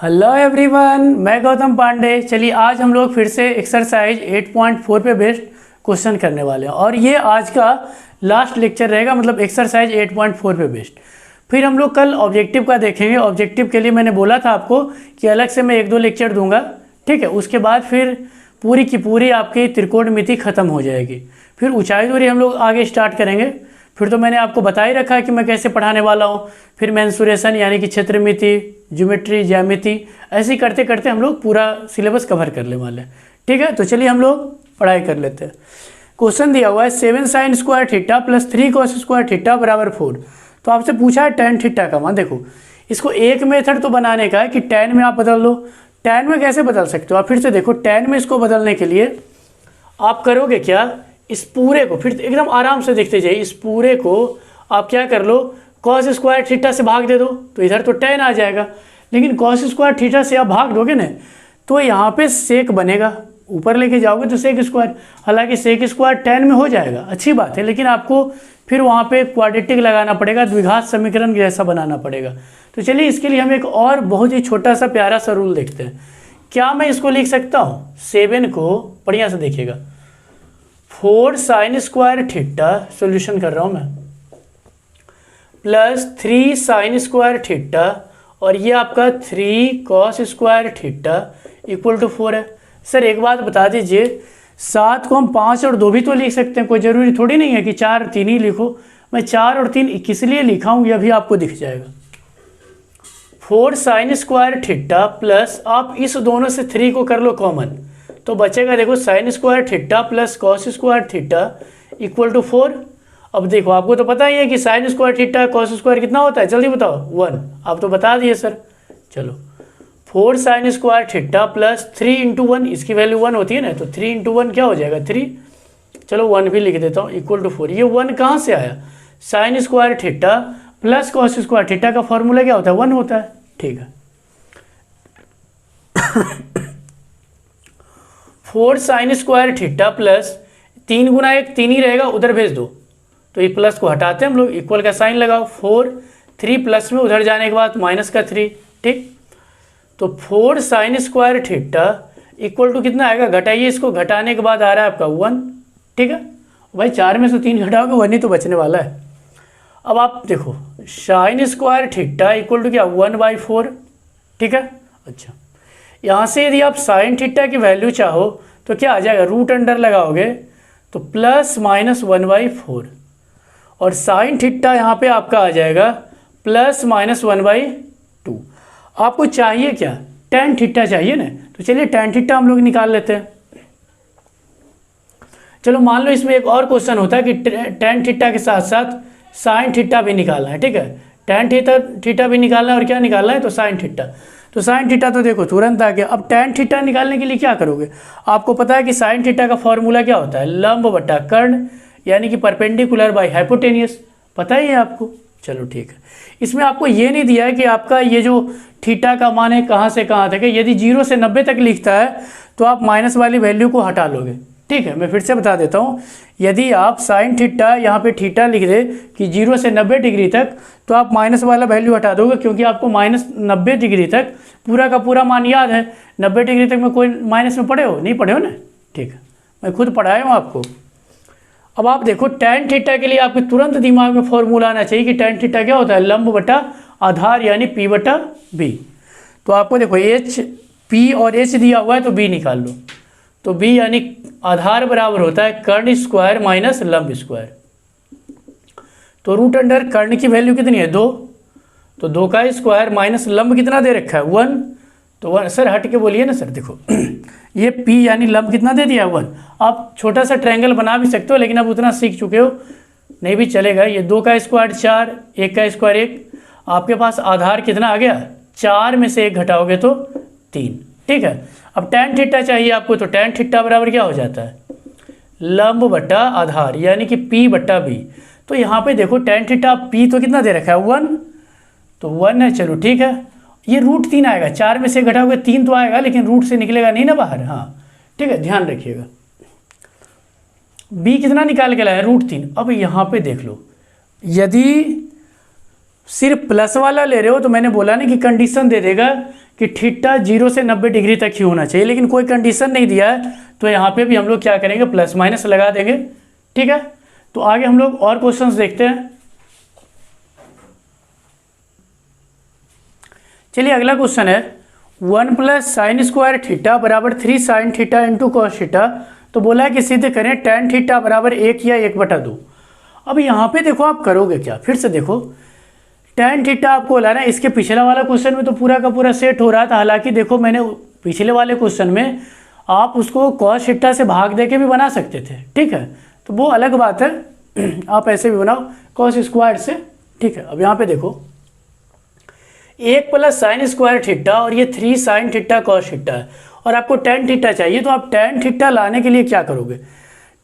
Hello everyone, मैं गौतम पांडे। चलिए आज हम लोग फिर से एक्सरसाइज 8.4 पे बेस्ड क्वेश्चन करने वाले हैं और ये आज का लास्ट लेक्चर रहेगा, मतलब एक्सरसाइज 8.4 पे बेस्ड। फिर हम लोग कल ऑब्जेक्टिव का देखेंगे। ऑब्जेक्टिव के लिए मैंने बोला था आपको कि अलग से मैं 1-2 लेक्चर दूंगा, ठीक है। उसके बाद फिर पूरी की पूरी आपकी त्रिकोणमिति खत्म हो जाएगी। फिर ऊंचाई दूरी हम लोग आगे स्टार्ट करेंगे। फिर तो मैंने आपको बता ही रखा है कि मैं कैसे पढ़ाने वाला हूँ। फिर मेंसुरेशन यानी कि क्षेत्रमिति, ज्योमेट्री, ज्यामिति, ऐसे करते करते हम लोग पूरा सिलेबस कवर कर ले वाले हैं, ठीक है। तो चलिए हम लोग पढ़ाई कर लेते हैं। क्वेश्चन दिया हुआ है 7 sin square theta plus 3 cos square theta बराबर 4। तो आपसे पूछा है tan थीटा का मान। देखो इसको एक मेथड तो बनाने का है कि tan में आप बदल लो। tan में कैसे बदल सकते हो आप? फिर से देखो, tan में इसको बदलने के लिए आप करोगे क्या, इस पूरे को फिर एकदम आराम से देखते जाइए। इस पूरे को आप क्या कर लो, cos स्क्वायर थीटा से भाग दे दो तो इधर तो tan आ जाएगा। लेकिन cos स्क्वायर थीटा से आप भाग दोगे ना तो यहाँ पे सेक बनेगा, ऊपर लेके जाओगे तो सेक स्क्वायर। हालांकि सेक स्क्वायर tan में हो जाएगा, अच्छी बात है, लेकिन आपको फिर वहाँ पे क्वाड्रेटिक लगाना पड़ेगा, द्विघात समीकरण जैसा बनाना पड़ेगा। तो चलिए इसके लिए हम एक और बहुत ही छोटा सा प्यारा सा रूल देखते हैं। क्या मैं इसको लिख सकता हूँ 7 को, बढ़िया से देखिएगा, 4 sin स्क्वायर थीटा, सोल्यूशन कर रहा हूँ मैं, प्लस 3 sin स्क्वायर थीटा और ये आपका 3 cos square theta equal to 4 है। सर एक बात बता दीजिए, 7 को हम 5 और 2 भी तो लिख सकते हैं, कोई ज़रूरी थोड़ी नहीं है कि 4 और 3 ही लिखो। मैं 4 और 3 किस लिए लिखा हूँ ये भी आपको दिख जाएगा। 4 sin स्क्वायर थीटा प्लस आप इस दोनों से 3 को कर लो कॉमन, तो बचेगा देखो sin square theta plus cos square theta equal to 4। अब देखो आपको तो पता ही है कि sin square theta cos square कितना होता है, जल्दी बताओ 1। आप तो बता दिए सर। चलो 4 sin square theta plus 3 into 1, इसकी वैल्यू 1 होती है ना, तो 3 इंटू 1 क्या हो जाएगा 3। चलो 1 भी लिख देता हूँ इक्वल टू 4। ये 1 कहाँ से आया, sin square theta plus cos square theta का फॉर्मूला क्या होता है, 1 होता है, ठीक है। 4 sin स्क्वायर थीटा प्लस 3 गुना 1 3 ही रहेगा, उधर भेज दो, तो ये प्लस को हटाते हैं हम लोग, इक्वल का साइन लगाओ, 4 3 प्लस में उधर जाने के बाद माइनस का 3, ठीक। तो 4 sin square theta equal to कितना आएगा, घटाइए इसको, घटाने के बाद आ रहा है आपका 1, ठीक है भाई। 4 में से 3 घटाओगे 1 ही तो बचने वाला है। अब आप देखो sin square theta equal to क्या, 1/4, ठीक है। अच्छा, यहाँ से यदि आप साइन थीटा की वैल्यू चाहो तो क्या आ जाएगा, रूट अंडर लगाओगे तो प्लस माइनस 1/4 और साइन थीटा यहाँ पे आपका आ जाएगा प्लस माइनस 1/2। आपको चाहिए क्या, tan थीटा चाहिए ना, तो चलिए tan थीटा हम लोग निकाल लेते हैं। चलो मान लो इसमें एक और क्वेश्चन होता है कि tan थीटा के साथ साथ साइन थीटा भी निकालना है, ठीक है। tan थीटा भी निकालना है और क्या निकालना है, तो साइन थीटा। तो साइन थीटा तो देखो तुरंत आ गया। अब tan थीटा निकालने के लिए क्या करोगे, आपको पता है कि साइन थीटा का फॉर्मूला क्या होता है, लंब बटा कर्ण, यानी कि परपेंडिकुलर बाई हाइपोटेनियस, पता ही है आपको। चलो ठीक है, इसमें आपको ये नहीं दिया है कि आपका ये जो थीटा का मान है कहाँ से कहाँ तक है। यदि 0 से 90 तक लिखता है तो आप माइनस वाली वैल्यू को हटा लोगे, ठीक है। मैं फिर से बता देता हूँ, यदि आप साइन थीटा यहाँ पे थीटा लिख दे कि 0 से 90 डिग्री तक, तो आप माइनस वाला वैल्यू हटा दोगे, क्योंकि आपको माइनस 90 डिग्री तक पूरा का पूरा मान याद है। 90 डिग्री तक में कोई माइनस में पढ़े हो, नहीं पढ़े हो ना, ठीक है, मैं खुद पढ़ाया हूँ आपको। अब आप देखो tan थीटा के लिए आपके तुरंत दिमाग में फॉर्मूला आना चाहिए कि tan थीटा क्या होता है, लंब बटा आधार यानी P/B। तो आपको देखो H, P और H दिया हुआ है तो B निकाल लो। तो B यानी आधार बराबर होता है कर्ण स्क्वायर माइनस लंब स्क्वायर। तो रूट अंडर कर्ण की वैल्यू कितनी है, 2, तो 2 का स्क्वायर माइनस लंब कितना दे रखा है 1, तो 1। सर हट के बोलिए ना सर, देखो ये P यानी लंब कितना दे दिया है 1। आप छोटा सा ट्रायंगल बना भी सकते हो, लेकिन अब उतना सीख चुके हो, नहीं भी चलेगा। ये 2 का स्क्वायर 4, 1 का स्क्वायर 1, आपके पास आधार कितना आ गया, 4 में से 1 घटाओगे तो 3, ठीक है। अब tan थीटा चाहिए आपको, तो tan थीटा बराबर क्या हो जाता है, लंब बटा आधार यानी कि P/B। तो यहाँ पे देखो tan थीटा P तो कितना दे रखा है 1, तो 1 है, चलो ठीक है। ये रूट 3 आएगा, 4 में से घटाओगे 3 तो आएगा, लेकिन रूट से निकलेगा नहीं ना बाहर, हाँ ठीक है, ध्यान रखिएगा। B कितना निकाल के लाया, रूट 3। अब यहाँ पे देख लो, यदि सिर्फ प्लस वाला ले रहे हो तो मैंने बोला ना कि कंडीशन दे देगा कि थीटा 0 से 90 डिग्री तक ही होना चाहिए, लेकिन कोई कंडीशन नहीं दिया है, तो यहाँ पे भी हम लोग क्या करेंगे, प्लस माइनस लगा देंगे। ठीक है, तो आगे हम लोग और क्वेश्चंस देखते हैं। चलिए अगला क्वेश्चन है 1 प्लस साइन स्क्वायर थीटा बराबर 3 sine theta into cos theta. तो बोला है कि सिद्ध करें tan थीटा बराबर 1 या 1/2। अब यहाँ पे देखो आप करोगे क्या, फिर से देखो tan थीटा आपको बोला ना, इसके पिछला वाला क्वेश्चन में तो पूरा का पूरा सेट हो रहा था। हालांकि देखो मैंने पिछले वाले क्वेश्चन में आप उसको कॉस थीटा से भाग दे के भी बना सकते थे। ठीक है, तो वो अलग बात है, आप ऐसे भी बनाओ कॉस स्क्वायर से। ठीक है, अब यहाँ पे देखो 1 प्लस साइन स्क्वायर थीटा और ये 3 साइन थीटा कॉस थीटा है, और आपको tan थीटा चाहिए। तो आप tan थीटा लाने के लिए क्या करोगे,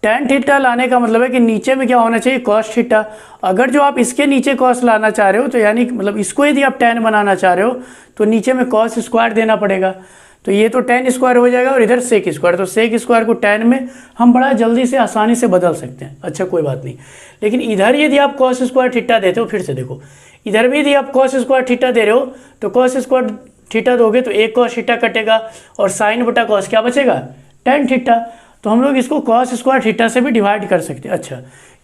tan थीटा लाने का मतलब है कि नीचे में क्या होना चाहिए, कॉस थीटा। अगर जो आप इसके नीचे कॉस लाना चाह रहे हो, तो यानी मतलब इसको यदि आप tan बनाना चाह रहे हो, तो नीचे में कॉस स्क्वायर देना पड़ेगा। तो ये तो tan स्क्वायर हो जाएगा, और इधर सेक स्क्वायर। तो सेक स्क्वायर को tan में हम बड़ा जल्दी से आसानी से बदल सकते हैं। अच्छा कोई बात नहीं, लेकिन इधर यदि आप कॉस स्क्वायर थीटा देते हो, फिर से देखो इधर भी यदि आप कॉस स्क्वायर थीटा दे रहे हो, तो कॉस स्क्वायर थीटा दोगे तो एक कॉस थीटा कटेगा, और साइन बटा कॉस क्या बचेगा, tan थीटा। तो हम लोग इसको कॉस स्क्वायर थीटा से भी डिवाइड कर सकते हैं। अच्छा,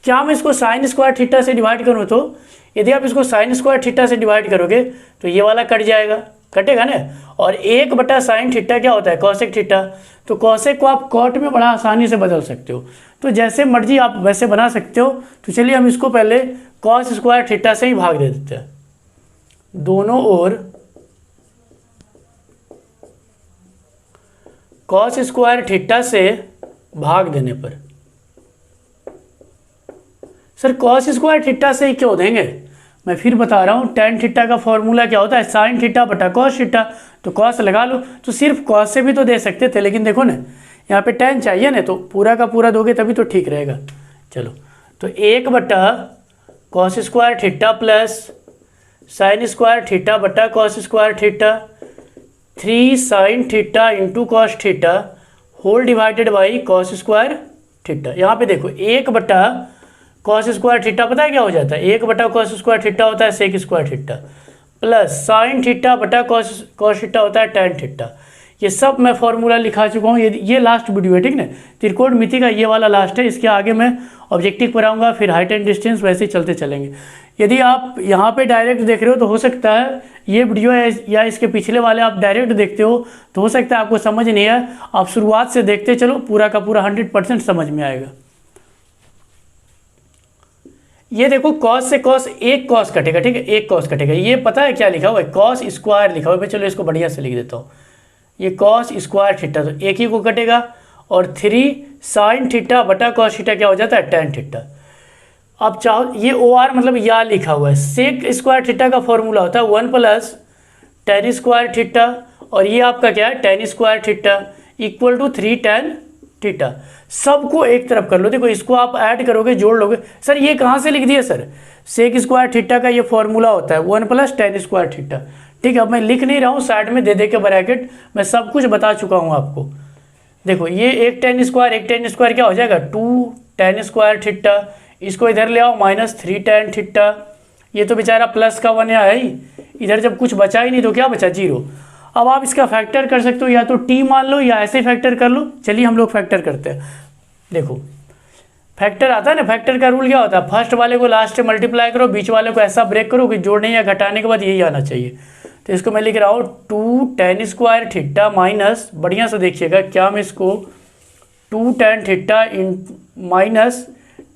क्या मैं इसको साइन स्क्वायर थीटा से डिवाइड करूँ, तो यदि आप इसको साइन स्क्वायर थीटा से डिवाइड करोगे तो ये वाला कट जाएगा, कटेगा ना। और 1/sin थीटा क्या होता है, कॉसेक थीटा। तो कॉसेक को आप कॉट में बड़ा आसानी से बदल सकते हो। तो जैसे मर्जी आप वैसे बना सकते हो। तो चलिए हम इसको पहले कॉस स्क्वायर थीटा से ही भाग दे देते हैं। दोनों ओर कॉस स्क्वायर थीटा से भाग देने पर, सर कॉस स्क्वायर थीटा से ही क्यों देंगे, मैं फिर बता रहा हूँ। tan थीटा का फॉर्मूला क्या होता है, साइन थीटा बटा कॉस थीटा। तो कॉस लगा लो, तो सिर्फ कॉस से भी तो दे सकते थे, लेकिन देखो ना यहाँ पे tan चाहिए ना, तो पूरा का पूरा दोगे तभी तो ठीक रहेगा। चलो, तो 1/cos square theta plus sine square theta बटा cos square theta 3 sine theta into cos theta whole divided by cos square theta. यहाँ पे देखो 1/cos स्क्वायर थीटा पता है क्या हो जाता है, 1/cos स्क्वायर थीटा होता है sec square theta, plus sine theta बटा कॉस थीटा होता है tan थीटा। ये सब मैं फॉर्मूला लिखा चुका हूँ। ये लास्ट वीडियो है, ठीक ना, त्रिकोणमिति का ये वाला लास्ट है। इसके आगे मैं ऑब्जेक्टिव कराऊंगा, फिर हाइट एंड डिस्टेंस, वैसे ही चलते चलेंगे। यदि आप यहाँ पे डायरेक्ट देख रहे हो तो हो सकता है ये वीडियो या इसके पिछले वाले आप डायरेक्ट देखते हो तो हो सकता है आपको समझ नहीं आए। आप शुरुआत से देखते चलो, पूरा का पूरा 100% समझ में आएगा। ये देखो कॉस से कॉस, एक कॉस कटेगा, ठीक है, एक कॉस कटेगा। ये पता है क्या लिखा हुआ है, कॉस स्क्वायर लिखा हुआ है। मैं चलो इसको बढ़िया से लिख देता हूँ, ये कॉस स्क्वायर थीटा, तो एक ही को कटेगा, और 3 साइन थीटा बटा कॉस थीटा क्या हो जाता है, tan थीटा। अब चाहो ये OR मतलब या लिखा हुआ है। सेक स्क्वायर थीटा का फॉर्मूला होता है 1 प्लस tan स्क्वायर थीटा, और ये आपका क्या है, tan square theta equal to 3 tan theta. सबको एक तरफ कर लो, देखो इसको आप ऐड करोगे, जोड़ लोगे। सर ये कहाँ से लिख दिया सर, सेक स्क्वायर थीटा का ये फॉर्मूला होता है 1 प्लस tan स्क्वायर थीटा। ठीक है, अब मैं लिख नहीं रहा हूँ, साइड में दे दे के ब्रैकेट मैं सब कुछ बता चुका हूँ आपको। देखो ये एक tan स्क्वायर क्या हो जाएगा, 2 tan स्क्वायर थीटा। इसको इधर ले आओ, -3 tan थीटा। ये तो बेचारा प्लस का 1 है ही, इधर जब कुछ बचा ही नहीं तो क्या बचा, 0। अब आप इसका फैक्टर कर सकते हो, या तो t मान लो या ऐसे फैक्टर कर लो। चलिए हम लोग फैक्टर करते हैं। देखो फैक्टर आता है ना, फैक्टर का रूल क्या होता है, फर्स्ट वाले को लास्ट से मल्टीप्लाई करो, बीच वाले को ऐसा ब्रेक करो कि जोड़ने या घटाने के बाद यही आना चाहिए। तो इसको मैं लिख रहा हूँ 2 tan स्क्वायर थीटा माइनस, बढ़िया से देखिएगा क्या मैं इसको 2 tan theta minus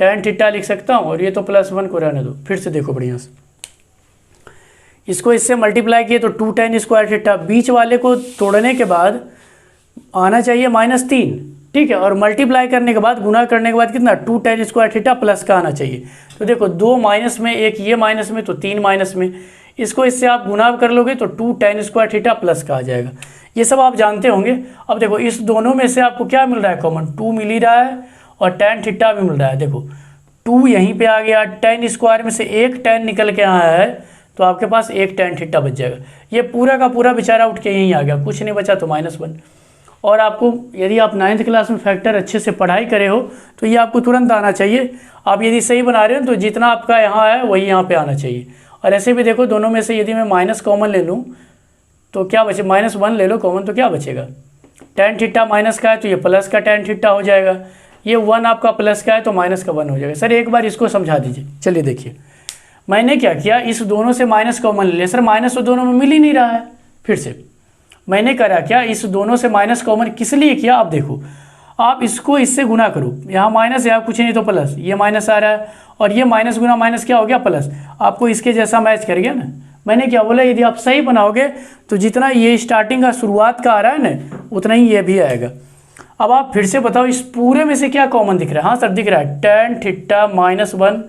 tan theta लिख सकता हूँ, और ये तो +1 को रहने दो। फिर से देखो बढ़िया से, इसको इससे मल्टीप्लाई किए तो 2 tan स्क्वायर थीटा, बीच वाले को तोड़ने के बाद आना चाहिए -3, ठीक है, और मल्टीप्लाई करने के बाद, गुना करने के बाद कितना, 2 tan स्क्वायर थीटा प्लस का आना चाहिए। तो देखो 2 माइनस में, एक ये माइनस में, तो 3 माइनस में। इसको इससे आप गुना कर लोगे तो 2 tan स्क्वायर थीटा प्लस का आ जाएगा। ये सब आप जानते होंगे। अब देखो इस दोनों में से आपको क्या मिल रहा है, कॉमन 2 मिल ही रहा है, और tan थीटा भी मिल रहा है। देखो 2 यहीं पे आ गया, tan स्क्वायर में से एक tan निकल के आया है, तो आपके पास एक tan थीटा बच जाएगा। ये पूरा का पूरा बेचारा उठ के यहीं आ गया, कुछ नहीं बचा तो -1। और आपको यदि आप 9th क्लास में फैक्टर अच्छे से पढ़ाई करे हो तो ये आपको तुरंत आना चाहिए। आप यदि सही बना रहे हो तो जितना आपका यहाँ है वही यहाँ पे आना चाहिए। और ऐसे भी देखो दोनों में से यदि मैं माइनस कॉमन ले लूँ तो क्या बचे, -1 ले लो कॉमन, तो क्या बचेगा, tan थीटा माइनस का है तो ये प्लस का tan थीटा हो जाएगा, ये 1 आपका प्लस का है तो माइनस का 1 हो जाएगा। सर एक बार इसको समझा दीजिए। चलिए देखिए, मैंने क्या किया, इस दोनों से माइनस कॉमन ले लिया। सर माइनस तो दोनों में मिल ही नहीं रहा है। फिर से मैंने करा क्या, इस दोनों से माइनस कॉमन किस लिए किया, आप देखो, आप इसको इससे गुना करो, यहाँ माइनस यहाँ कुछ नहीं तो प्लस, ये माइनस आ रहा है और ये माइनस गुना माइनस क्या हो गया, प्लस। आपको इसके जैसा मैच कर गया ना। मैंने क्या बोला, यदि आप सही बनाओगे तो जितना ये स्टार्टिंग का शुरुआत का आ रहा है ना, उतना ही ये भी आएगा। अब आप फिर से बताओ, इस पूरे में से क्या कॉमन दिख रहा है। हाँ सर दिख रहा है, tan थीटा -1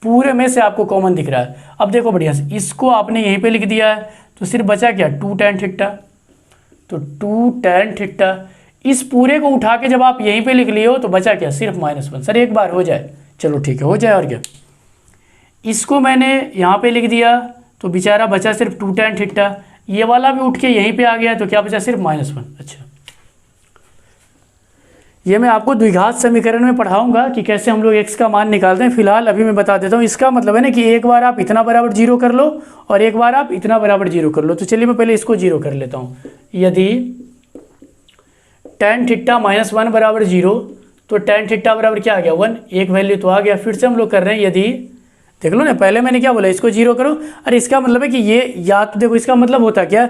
पूरे में से आपको कॉमन दिख रहा है। अब देखो बढ़िया से, इसको आपने यहीं पे लिख दिया है तो सिर्फ बचा क्या, 2 tan थीटा। तो 2 tan थीटा, इस पूरे को उठा के जब आप यहीं पे लिख लिए हो तो बचा क्या, सिर्फ -1। सर एक बार हो जाए, चलो ठीक है हो जाए और क्या। इसको मैंने यहाँ पे लिख दिया तो बेचारा बचा सिर्फ 2 tan थीटा। ये वाला भी उठ के यहीं पे आ गया तो क्या बचा, सिर्फ -1। अच्छा, ये मैं आपको द्विघात समीकरण में पढ़ाऊंगा कि कैसे हम लोग x का मान निकालते हैं। फिलहाल अभी मैं बता देता हूँ। इसका मतलब है ना कि एक बार आप इतना बराबर 0 कर लो और एक बार आप इतना बराबर 0 कर लो। तो चलिए मैं पहले इसको 0 कर लेता हूँ। यदि tan थीटा -1 बराबर 0 तो tan थीटा बराबर क्या आ गया, 1, एक वैल्यू तो आ गया। फिर से हम लोग कर रहे हैं, यदि देख लो ना, पहले मैंने क्या बोला, इसको 0 करो। अरे इसका मतलब है कि ये, या तो देखो इसका मतलब होता क्या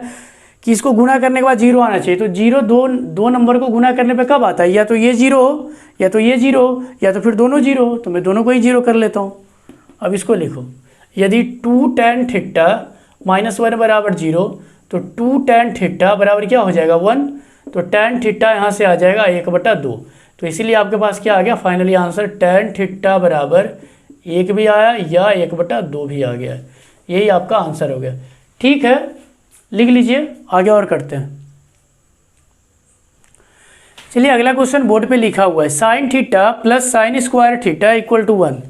कि इसको गुना करने के बाद 0 आना चाहिए। तो 0 दो नंबर को गुना करने पे कब आता है, या तो ये 0 हो या तो ये 0 हो या तो फिर दोनों 0 हो। तो मैं दोनों को ही 0 कर लेता हूँ। अब इसको लिखो, यदि 2 tan थीटा -1 बराबर 0 तो 2 tan थीटा बराबर क्या हो जाएगा, 1। तो tan थीटा यहाँ से आ जाएगा 1/2। तो इसीलिए आपके पास क्या आ गया फाइनली आंसर, tan थीटा बराबर 1 भी आया या 1/2 भी आ गया। यही आपका आंसर हो गया। ठीक है, लिख लीजिए, आगे और करते हैं। चलिए अगला क्वेश्चन बोर्ड पे लिखा हुआ है, sine theta plus sine square theta equal to 1।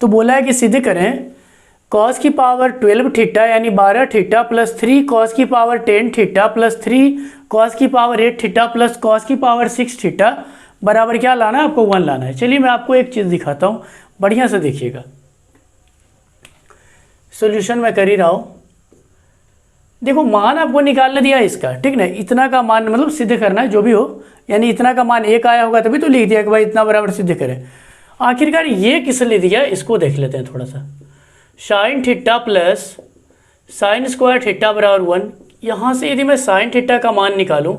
तो बोला है कि सिद्ध करें कॉस की पावर 12 थीटा यानी 12 थीटा प्लस 3 कॉस की पावर 10 थीटा प्लस 3 कॉस की पावर 8 थीटा प्लस कॉस की पावर 6 थीटा बराबर क्या लाना है, आपको 1 लाना है। चलिए मैं आपको एक चीज़ दिखाता हूँ, बढ़िया से देखिएगा। सॉल्यूशन मैं कर ही रहा हूँ। देखो मान आपको निकालने दिया इसका, ठीक ना, इतना का मान मतलब सिद्ध करना है जो भी हो, यानी इतना का मान 1 आया होगा तभी तो लिख दिया कि भाई इतना बराबर सिद्ध करें। आखिरकार ये किस लिए दिया, इसको देख लेते हैं थोड़ा सा। Sign theta plus sine square theta बराबर 1। यहाँ से यदि मैं साइन थीटा का मान निकालूं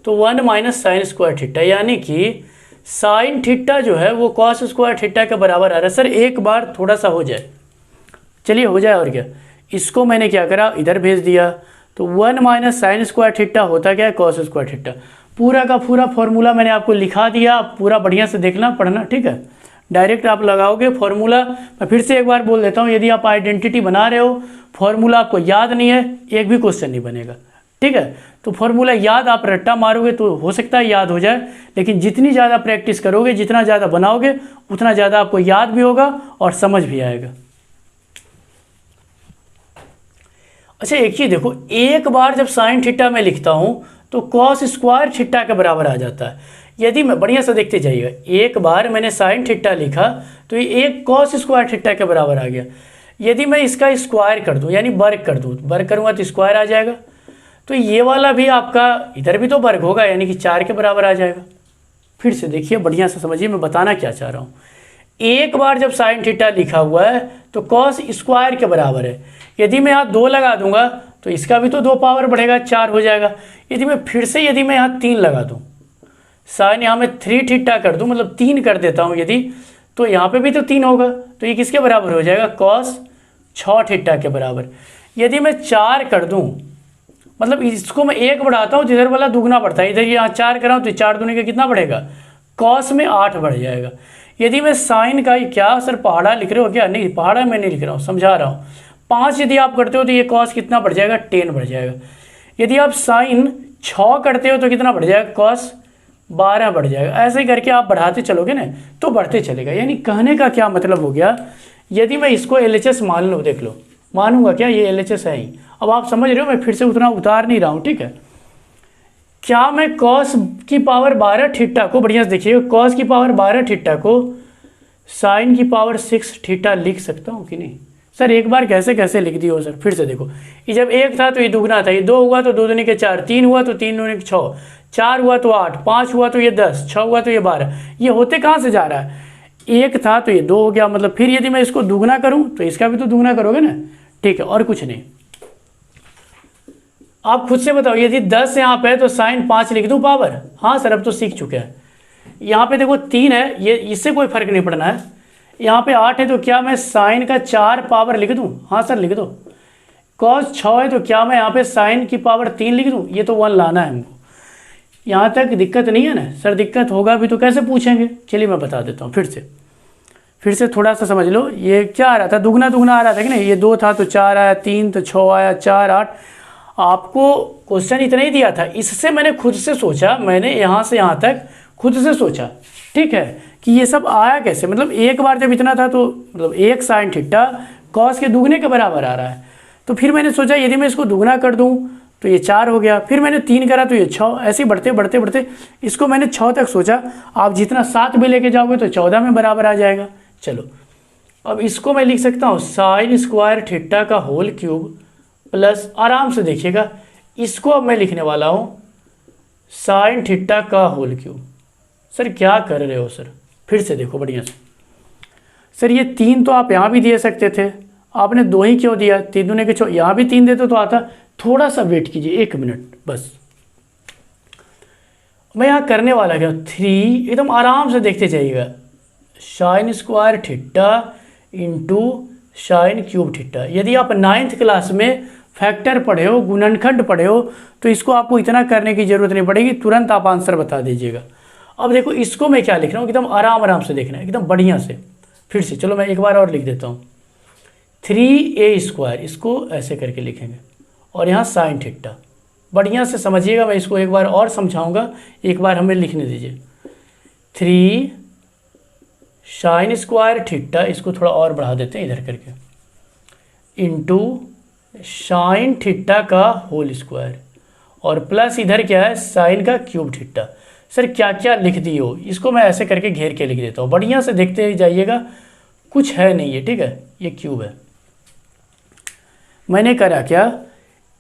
तो 1 माइनस साइन स्क्वायर थीटा, यानी कि साइन थीटा जो है वो कॉस स्क्वायर थीटा के बराबर आ रहा है। सर एक बार थोड़ा सा हो जाए, चलिए हो जाए और क्या। इसको मैंने क्या करा, इधर भेज दिया। तो 1 माइनस साइन स्क्वायर थीटा होता क्या है, कॉस स्क्वायर थीटा। पूरा का पूरा फॉर्मूला मैंने आपको लिखा दिया, पूरा बढ़िया से देखना पढ़ना, ठीक है। डायरेक्ट आप लगाओगे फॉर्मूला। मैं फिर से एक बार बोल देता हूँ, यदि आप आइडेंटिटी बना रहे हो, फॉर्मूला आपको याद नहीं है, एक भी क्वेश्चन नहीं बनेगा, ठीक है। तो फॉर्मूला याद आप रट्टा मारोगे तो हो सकता है याद हो जाए, लेकिन जितनी ज़्यादा प्रैक्टिस करोगे, जितना ज़्यादा बनाओगे, उतना ज़्यादा आपको याद भी होगा और समझ भी आएगा। अच्छा एक चीज़ देखो, एक बार जब साइन थीटा में लिखता हूँ तो कॉस स्क्वायर थीटा के बराबर आ जाता है। यदि मैं बढ़िया से देखते जाइएगा, एक बार मैंने साइन थीटा लिखा तो ये एक कॉस स्क्वायर थीटा के बराबर आ गया। यदि मैं इसका स्क्वायर कर दूं यानी वर्ग कर दूं, वर्ग करूंगा तो स्क्वायर आ जाएगा। तो ये वाला भी आपका इधर भी तो वर्ग होगा, यानी कि 4 के बराबर आ जाएगा। फिर से देखिए बढ़िया से समझिए मैं बताना क्या चाह रहा हूँ। एक बार जब साइन थीटा लिखा हुआ है तो कॉस स्क्वायर के बराबर है। यदि मैं यहाँ 2 लगा दूंगा तो इसका भी तो 2 पावर बढ़ेगा, 4 हो जाएगा। यदि मैं फिर से यदि मैं यहाँ 3 लगा दूँ, साइन यहाँ मैं 3 थीटा कर दूँ, मतलब 3 कर देता हूँ यदि, तो यहाँ पे भी तो 3 होगा। तो ये किसके बराबर हो जाएगा, कॉस 6 थीटा के बराबर। यदि मैं 4 कर दूँ, मतलब इसको मैं 1 बढ़ाता हूँ तो इधर वाला दुगना बढ़ता है, इधर यहाँ 4 कराऊँ तो 4 दूनी का कितना बढ़ेगा, कॉस में 8 बढ़ जाएगा। यदि मैं साइन का, क्या सर पहाड़ा लिख रहे हो क्या, नहीं पहाड़ा मैं नहीं लिख रहा हूँ, समझा रहा हूँ। 5 यदि आप करते हो तो ये कॉस कितना बढ़ जाएगा, 10 बढ़ जाएगा। यदि आप साइन 6 करते हो तो कितना बढ़ जाएगा, कॉस 12 बढ़ जाएगा। ऐसे ही करके आप बढ़ाते चलोगे ना तो बढ़ते चलेगा। यानी कहने का क्या मतलब हो गया, यदि मैं इसको LHS मान लूँ, देख लो मानूंगा क्या, ये LHS है ही। अब आप समझ रहे हो, मैं फिर से उतना उतार नहीं रहा हूँ, ठीक है। क्या मैं कॉस की पावर 12 थीटा को, बढ़िया से देखिएगा, कॉस की पावर 12 थीटा को साइन की पावर 6 थीटा लिख सकता हूँ कि नहीं। सर एक बार कैसे कैसे लिख दियो सर, फिर से देखो, ये जब एक था तो ये दुगना था, ये 2 हुआ तो 2 दूनी के 4, 3 हुआ तो 3 दूनी के 6, 4 हुआ तो 8, 5 हुआ तो ये 10, 6 हुआ तो ये 12, ये होते कहाँ से जा रहा है, एक था तो ये 2 हो गया, मतलब फिर यदि मैं इसको दुगना करूँ तो इसका भी तो दुगना करोगे ना, ठीक है, और कुछ नहीं। आप खुद से बताओ, यदि 10 यहाँ पे है तो साइन 5 लिख दूँ पावर, हाँ सर अब तो सीख चुके हैं। यहाँ पे देखो 3 है, ये इससे कोई फर्क नहीं पड़ना है। यहाँ पे 8 है तो क्या मैं साइन का 4 पावर लिख दूँ, हाँ सर लिख दो। कॉस 6 है तो क्या मैं यहाँ पे साइन की पावर 3 लिख दूँ, ये तो 1 लाना है हमको। यहाँ तक दिक्कत नहीं है ना सर, दिक्कत होगा भी तो कैसे पूछेंगे, चलिए मैं बता देता हूँ फिर से थोड़ा सा समझ लो। ये क्या आ रहा था, दुगना दुगना आ रहा था कि नहीं, ये 2 था तो 4 आया, 3 तो 6 आया, 4 8। आपको क्वेश्चन इतना ही दिया था, इससे मैंने खुद से सोचा, मैंने यहाँ से यहाँ तक खुद से सोचा, ठीक है, कि ये सब आया कैसे, मतलब एक बार जब इतना था तो मतलब 1 साइन थीटा कॉस के दुगने के बराबर आ रहा है। तो फिर मैंने सोचा यदि मैं इसको दुगना कर दूं तो ये 4 हो गया, फिर मैंने 3 करा तो ये 6, ऐसे ही बढ़ते बढ़ते बढ़ते इसको मैंने 6 तक सोचा। आप जितना 7 भी लेके जाओगे तो 14 में बराबर आ जाएगा। चलो अब इसको मैं लिख सकता हूँ साइन स्क्वायर थीटा का होल क्यूब प्लस, आराम से देखिएगा, इसको अब मैं लिखने वाला हूँ साइन थीटा का होल क्यूब। सर क्या कर रहे हो सर, फिर से देखो बढ़िया से। सर ये 3 तो आप यहाँ भी दे सकते थे, आपने 2 ही क्यों दिया, 3 दूने के 6, यहाँ भी 3 देते तो आता। थोड़ा सा वेट कीजिए 1 मिनट बस, मैं यहाँ करने वाला क्या, 3 एकदम आराम से देखते जाइएगा, sign square theta into sine cube theta. यदि आप 9th क्लास में फैक्टर पढ़े हो, गुणनखंड पढ़े हो, तो इसको आपको इतना करने की जरूरत नहीं पड़ेगी, तुरंत आप आंसर बता दीजिएगा। अब देखो इसको मैं क्या लिख रहा हूँ, एकदम आराम आराम से देखना है, एकदम बढ़िया से। फिर से चलो मैं एक बार और लिख देता हूँ, 3a², इसको ऐसे करके लिखेंगे, और यहाँ साइन थीटा। बढ़िया से समझिएगा, मैं इसको एक बार और समझाऊंगा, एक बार हमें लिखने दीजिए। 3 साइन स्क्वायर थीटा, इसको थोड़ा और बढ़ा देते हैं इधर करके, इंटू साइन थीटा का होल स्क्वायर, और प्लस इधर क्या है साइन का क्यूब थीटा। सर क्या क्या लिख दिए हो, इसको मैं ऐसे करके घेर के लिख देता हूँ, बढ़िया से देखते जाइएगा, कुछ है नहीं है, ठीक है, ये क्यूब है। मैंने करा क्या,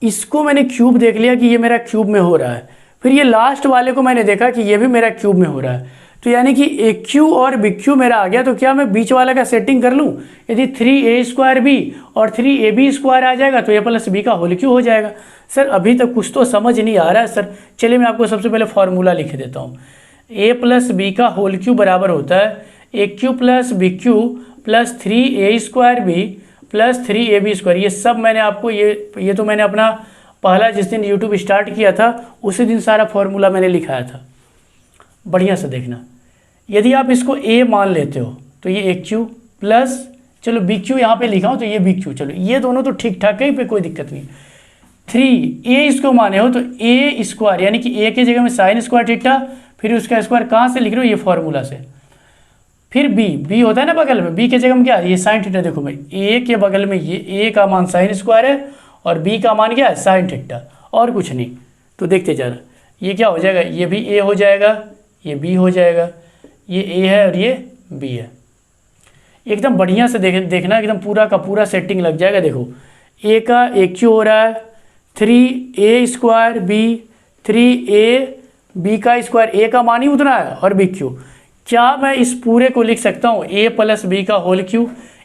इसको मैंने क्यूब देख लिया कि ये मेरा क्यूब में हो रहा है, फिर ये लास्ट वाले को मैंने देखा कि ये भी मेरा क्यूब में हो रहा है, तो यानी कि ए क्यू और बी क्यू मेरा आ गया। तो क्या मैं बीच वाला का सेटिंग कर लूँ, यदि 3a²b और 3ab² आ जाएगा तो a प्लस बी का होल क्यू हो जाएगा। सर अभी तक कुछ तो समझ नहीं आ रहा है सर, चलिए मैं आपको सबसे पहले फॉर्मूला लिख देता हूँ। a प्लस बी का होल क्यू बराबर होता है a³ plus b³ plus 3a²b plus 3ab²। ये सब मैंने आपको ये तो मैंने अपना पहला जिस दिन यूट्यूब स्टार्ट किया था उसी दिन सारा फॉर्मूला मैंने लिखाया था, बढ़िया से देखना। यदि आप इसको a मान लेते हो तो ये a³ प्लस, चलो bq यहाँ पे लिखा हो तो ये bq, चलो ये दोनों तो ठीक ठाक है, पे कोई दिक्कत नहीं। 3a इसको माने हो तो a² यानी कि a की जगह में साइन स्क्वायर थीटा, फिर उसका स्क्वायर कहाँ से लिख रहे हो, ये फॉर्मूला से। फिर b होता है ना बगल में, b के जगह में क्या है, ये साइन थीटा। देखो भाई a के बगल में ये a का मान साइन स्क्वायर है और b का मान क्या है साइन थीटा, और कुछ नहीं। तो देखते जा रहा, ये क्या हो जाएगा, ये भी a हो जाएगा, ये b हो जाएगा, ये a है और ये b है। एकदम बढ़िया से देखना, एकदम पूरा का पूरा सेटिंग लग जाएगा। देखो a का a³ हो रहा है 3a² b, 3a b का स्क्वायर, a का मान ही उतना है और bq। क्या मैं इस पूरे को लिख सकता हूँ a प्लस बी का होल क्यू,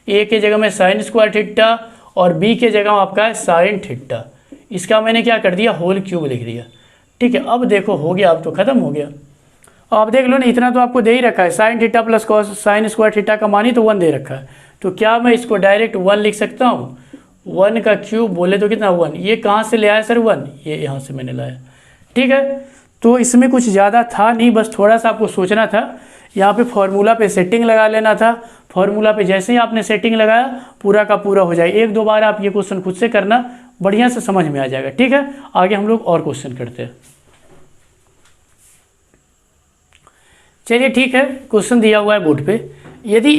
a के जगह में साइन स्क्वायर थीटा और b के जगह आपका है साइन थीटा। इसका मैंने क्या कर दिया, होल क्यूब लिख दिया, ठीक है। अब देखो हो गया, अब तो खत्म हो गया। आप देख लो ना, इतना तो आपको दे ही रखा है, sine theta plus cos sine square theta का मान ही तो 1 दे रखा है। तो क्या मैं इसको डायरेक्ट 1 लिख सकता हूँ, 1 का क्यूब बोले तो कितना 1, ये कहाँ से ले आया सर 1, ये यहाँ से मैंने लाया, ठीक है। तो इसमें कुछ ज़्यादा था नहीं, बस थोड़ा सा आपको सोचना था, यहाँ पे फॉर्मूला पे सेटिंग लगा लेना था। फॉर्मूला पे जैसे ही आपने सेटिंग लगाया पूरा का पूरा हो जाए। 1-2 बार आप ये क्वेश्चन खुद से करना, बढ़िया से समझ में आ जाएगा, ठीक है। आगे हम लोग और क्वेश्चन करते हैं। चलिए ठीक है, क्वेश्चन दिया हुआ है बोर्ड पे। यदि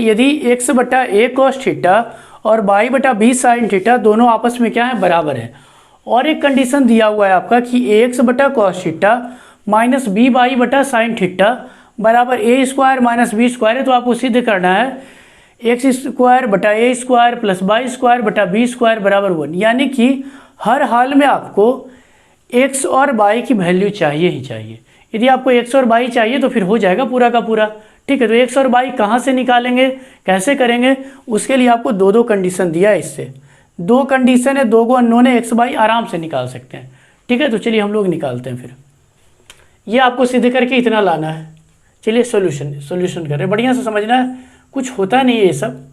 यदि x बटा a cos थीटा और y बटा b साइन थीटा दोनों आपस में क्या है, बराबर है, और एक कंडीशन दिया हुआ है आपका कि ax बटा cos theta minus b y बटा साइन थीटा बराबर a² माइनस b² है। तो आपको सिद्ध करना है एक्स स्क्वायर बटा ए स्क्वायर प्लस वाई स्क्वायर बटा बी स्क्वायर बराबर 1, यानी कि हर हाल में आपको एक्स और वाई की वैल्यू चाहिए ही चाहिए। यदि आपको एक्स और वाई चाहिए तो फिर हो जाएगा पूरा का पूरा, ठीक है। तो एक्स और वाई कहाँ से निकालेंगे, कैसे करेंगे, उसके लिए आपको दो कंडीशन दिया है। इससे दो कंडीशन है, दो को अननोन है, एक्स वाई आराम से निकाल सकते हैं, ठीक है। तो चलिए हम लोग निकालते हैं। फिर ये आपको सीधे करके इतना लाना है। चलिए सॉल्यूशन कर रहे हैं, बढ़िया से समझना है, कुछ होता नहीं है ये सब।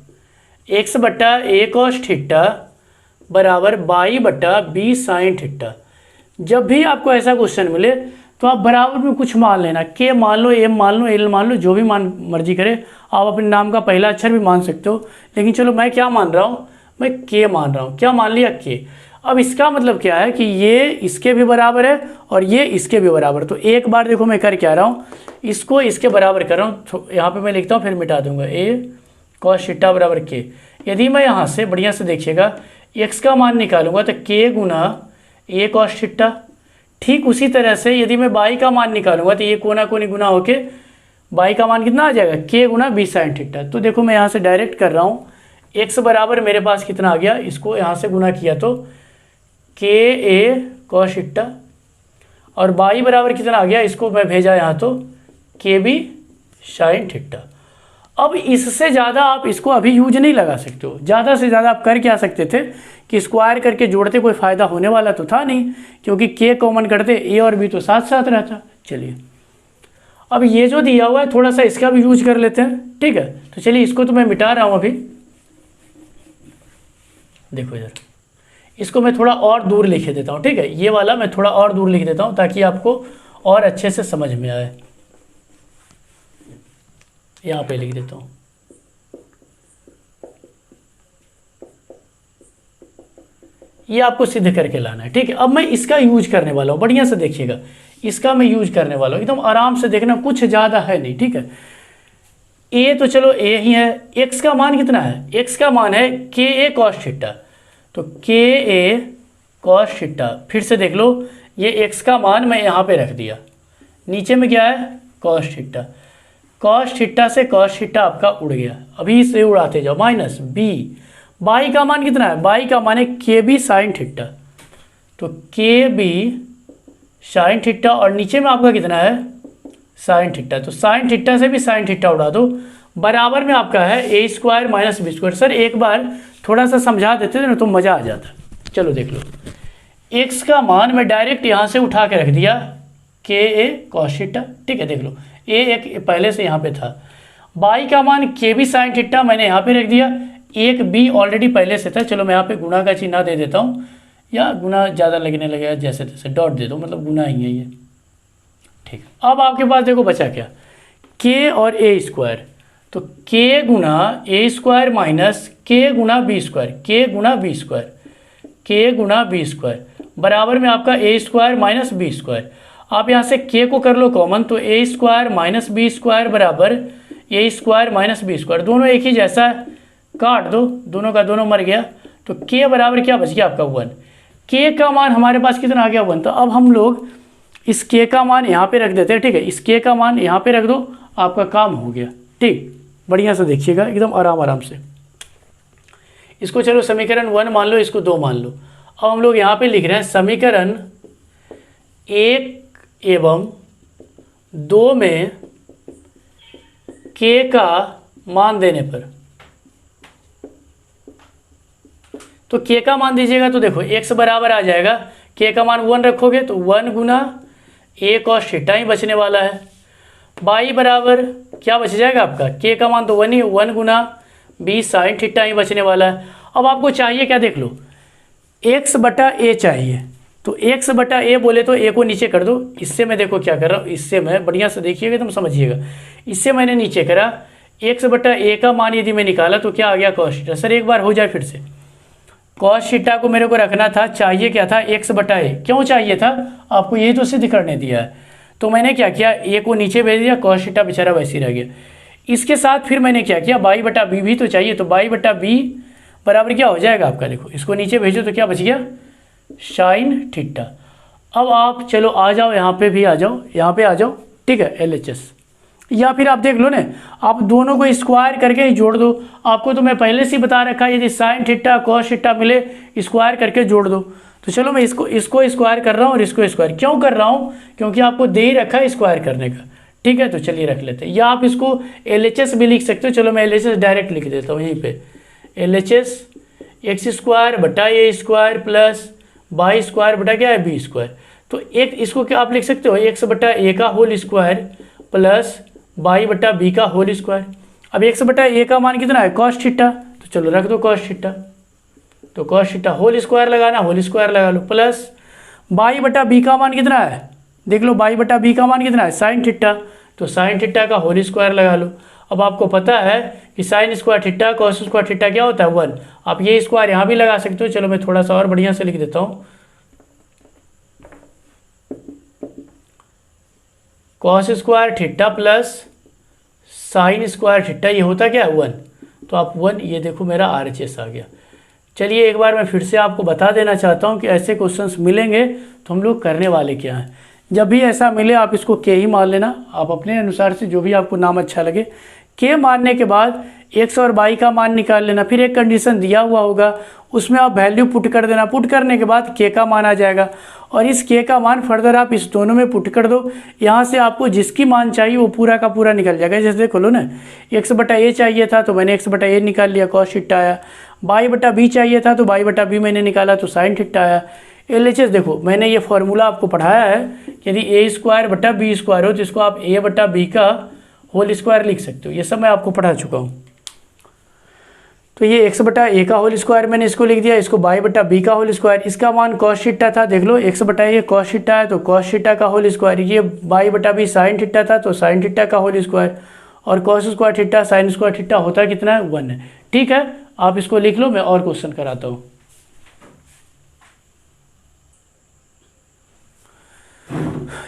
एक्स बट्टा ए कॉस थीटा बराबर वाई बट्टा बी साइन थीटा। जब भी आपको ऐसा क्वेश्चन मिले तो आप बराबर में कुछ मान लेना, के मान लो, एम मान लो, एल मान लो, जो भी मान मर्जी करे। आप अपने नाम का पहला अक्षर भी मान सकते हो, लेकिन चलो मैं क्या मान रहा हूँ, मैं के मान रहा हूँ। क्या मान लिया, के। अब इसका मतलब क्या है कि ये इसके भी बराबर है और ये इसके भी बराबर। तो एक बार देखो मैं कर क्या रहा हूँ, इसको इसके बराबर कर रहा हूँ। यहाँ पे मैं लिखता हूँ, फिर मिटा दूंगा, ए कॉस थीटा बराबर के। यदि मैं यहाँ से बढ़िया से देखिएगा एक्स का मान निकालूंगा तो के गुना ए कॉस थीटा। ठीक उसी तरह से यदि मैं बाई का मान निकालूंगा तो ये कोना कोनी गुना होके बाई का मान कितना आ जाएगा, के गुना बी साइन थीटा। तो देखो मैं यहाँ से डायरेक्ट कर रहा हूँ, एक्स बराबर मेरे पास कितना आ गया, इसको यहाँ से गुना किया तो के ए कॉस थीटा, और बाई बराबर कितना आ गया, इसको मैं भेजा यहाँ तो के बी साइन थीटा। अब इससे ज़्यादा आप इसको अभी यूज नहीं लगा सकते हो। ज़्यादा से ज़्यादा आप कर क्या सकते थे कि स्क्वायर करके जोड़ते, कोई फ़ायदा होने वाला तो था नहीं, क्योंकि के कॉमन करते ए और बी तो साथ साथ रहता। चलिए अब ये जो दिया हुआ है थोड़ा सा इसका भी यूज कर लेते हैं, ठीक है। तो चलिए इसको तो मैं मिटा रहा हूँ अभी। देखो इधर, इसको मैं थोड़ा और दूर लिख देता हूँ, ठीक है। ये वाला मैं थोड़ा और दूर लिख देता हूँ ताकि आपको और अच्छे से समझ में आए। यहाँ पे लिख देता हूँ, ये आपको सिद्ध करके लाना है, ठीक है। अब मैं इसका यूज करने वाला हूँ, बढ़िया से देखिएगा, इसका मैं यूज करने वाला हूँ, एकदम आराम से देखना, कुछ ज़्यादा है नहीं, ठीक है। ए तो चलो ए ही है, एक्स का मान कितना है, एक्स का मान है के ए कॉस थीटा। तो के ए कॉस थीटा, फिर से देख लो, ये एक्स का मान मैं यहाँ पे रख दिया, नीचे में क्या है कॉस थीटा। कॉस थीटा से कॉस थीटा आपका उड़ गया, अभी इसे उड़ाते जाओ, माइनस बी। बाई का मान कितना है, बाई का मान है के बी साइन थीटा। तो के बी साइन थीटा और नीचे में आपका कितना है साइन थीटा। तो साइन थीटा से भी साइन थीटा उड़ा दो, बराबर में आपका है a square minus b square. Sir एक बार थोड़ा सा समझा देते थे ना तो मज़ा आ जाता। चलो देख लो, एक्स का मान मैं डायरेक्ट यहाँ से उठा के रख दिया के ए कॉस थीटा, ठीक है। देख लो ए एक पहले से यहाँ पे था, बाई का मान के बी साइन थीटा मैंने यहाँ पे रख दिया, एक बी ऑलरेडी पहले से था। चलो मैं यहाँ पे गुणा का चिन्ह दे देता हूँ, या गुना ज़्यादा लगने लगेगा, जैसे तैसे डॉट दे दो, मतलब गुना ही है ये, ठीक। अब आपके पास देखो बचा क्या, के और ए स्क्वायर। तो के गुना ए स्क्वायर माइनस के गुना बी स्क्वायर, के गुना बी स्क्वायर, के गुना बी स्क्वायर बराबर में आपका ए स्क्वायर माइनस बी स्क्वायर। आप यहाँ से के को कर लो कॉमन, तो ए स्क्वायर माइनस बी स्क्वायर बराबर ए स्क्वायर माइनस बी स्क्वायर, दोनों एक ही जैसा है, काट दो, दोनों का दोनों मर गया। तो के बराबर क्या बच गया आपका 1। के का मान हमारे पास कितना आ गया 1। तो अब हम लोग इस के का मान यहाँ पे रख देते हैं, ठीक है। इस के का मान यहाँ पे रख दो, आपका काम हो गया, ठीक। बढ़िया से देखिएगा, एकदम आराम आराम से। इसको चलो समीकरण 1 मान लो, इसको 2 मान लो। अब हम लोग यहाँ पे लिख रहे हैं समीकरण 1 एवं 2 में के का मान देने पर, तो के का मान दीजिएगा तो देखो x बराबर आ जाएगा, के का मान 1 रखोगे तो 1 गुना ए कॉस थीटा ही बचने वाला है। बाई बराबर क्या बच जाएगा आपका, के का मान तो 1 ही, 1 गुना बी साइन थीटा ही बचने वाला है। अब आपको चाहिए क्या, देख लो, x बटा ए चाहिए। तो x बटा ए बोले तो ए को नीचे कर दो। इससे मैं देखो क्या कर रहा हूँ, इससे मैं बढ़िया से देखिएगा तुम समझिएगा, इससे मैंने नीचे करा x बटा ए का मान यदि मैं निकाला तो क्या आ गया कॉस थीटा। सर एक बार हो जाए फिर से, कॉस थीटा को मेरे को रखना था, चाहिए क्या था x बटा ए। क्यों चाहिए था, आपको यही तो सिद्ध करने दिया है। तो मैंने क्या किया, ए को नीचे भेज दिया, कॉस थीटा बेचारा वैसे ही रह गया। इसके साथ फिर मैंने क्या किया, बाई बटा बी भी तो चाहिए, तो बाई बटा बी बराबर क्या हो जाएगा आपका, देखो इसको नीचे भेजो तो क्या बच गया साइन थीटा। अब आप चलो आ जाओ, यहाँ पे भी आ जाओ, यहाँ पे आ जाओ, ठीक है। LHS या फिर आप देख लो ना, आप दोनों को स्क्वायर करके ही जोड़ दो। आपको तो मैं पहले से ही बता रखा है, यदि साइन थीटा कॉस थीटा मिले स्क्वायर करके जोड़ दो। तो चलो मैं इसको स्क्वायर कर रहा हूँ और इसको स्क्वायर क्यों कर रहा हूँ, क्योंकि आपको दे ही रखा है स्क्वायर करने का। ठीक है, तो चलिए रख लेते हैं। या आप इसको LHS भी लिख सकते हो। चलो मैं LHS डायरेक्ट लिख देता हूँ यहीं पे। LHS एक्स स्क्वायर बटा ए स्क्वायर प्लस वाई स्क्वायर बटा क्या है बी स्क्वायर। तो एक इसको क्या आप लिख सकते हो, एक्स बटा ए का होल स्क्वायर प्लस वाई बटा बी का होल स्क्वायर। अब एक्स बटा ए का मान कितना है कॉस थीटा, तो चलो रख दो कॉस थीटा। तो कॉस थीटा होल स्क्वायर लगाना, होल स्क्वायर लगा लो, प्लस बाई बटा बी का मान कितना है, देख लो बाई बटा बी का मान कितना है साइन थीटा। तो साइन थीटा का होल स्क्वायर लगा लो। अब आपको पता है कि sign square theta cos square theta क्या होता है 1। आप ये स्क्वायर यहाँ भी लगा सकते हो। चलो मैं थोड़ा सा और बढ़िया से लिख देता हूँ। Cos square theta plus sine square theta, ये होता क्या है 1। तो आप 1, ये देखो मेरा RHS आ गया। चलिए एक बार मैं फिर से आपको बता देना चाहता हूँ कि ऐसे क्वेश्चंस मिलेंगे तो हम लोग करने वाले क्या हैं। जब भी ऐसा मिले आप इसको के ही मान लेना, आप अपने अनुसार से जो भी आपको नाम अच्छा लगे। के मानने के बाद एक्स और वाई का मान निकाल लेना। फिर एक कंडीशन दिया हुआ होगा, उसमें आप वैल्यू पुट कर देना। पुट करने के बाद के का मान आ जाएगा और इस के का मान फर्दर आप इस दोनों में पुट कर दो। यहाँ से आपको जिसकी मान चाहिए वो पूरा का पूरा निकल जाएगा। जैसे देखो लो ना, एक्स बटा ए चाहिए था तो मैंने एक्स बटा ए निकाल लिया, कॉस थीटा आया। वाई बटा बी चाहिए था तो वाई बटा बी मैंने निकाला तो साइन थीटा आया। LHS देखो मैंने ये फॉर्मूला आपको पढ़ाया है, यदि ए स्क्वायर बटा बी स्क्वायर हो तो इसको आप ए बटा बी का होल स्क्वायर लिख सकते हो। ये सब मैं आपको पढ़ा चुका हूँ। तो ये एक्स बटा ए का होल स्क्वायर मैंने इसको लिख दिया, इसको वाई बटा बी का होल स्क्वायर। इसका मान कॉस थीटा था, देख लो एक्स बटा ए कॉस थीटा है तो कॉस थीटा का होल स्क्वायर। ये वाई बटा बी साइन थीटा था तो साइन थीटा का होल स्क्वायर। और cos square theta sine square theta होता कितना है 1 है। ठीक है, आप इसको लिख लो, मैं और क्वेश्चन कराता हूँ।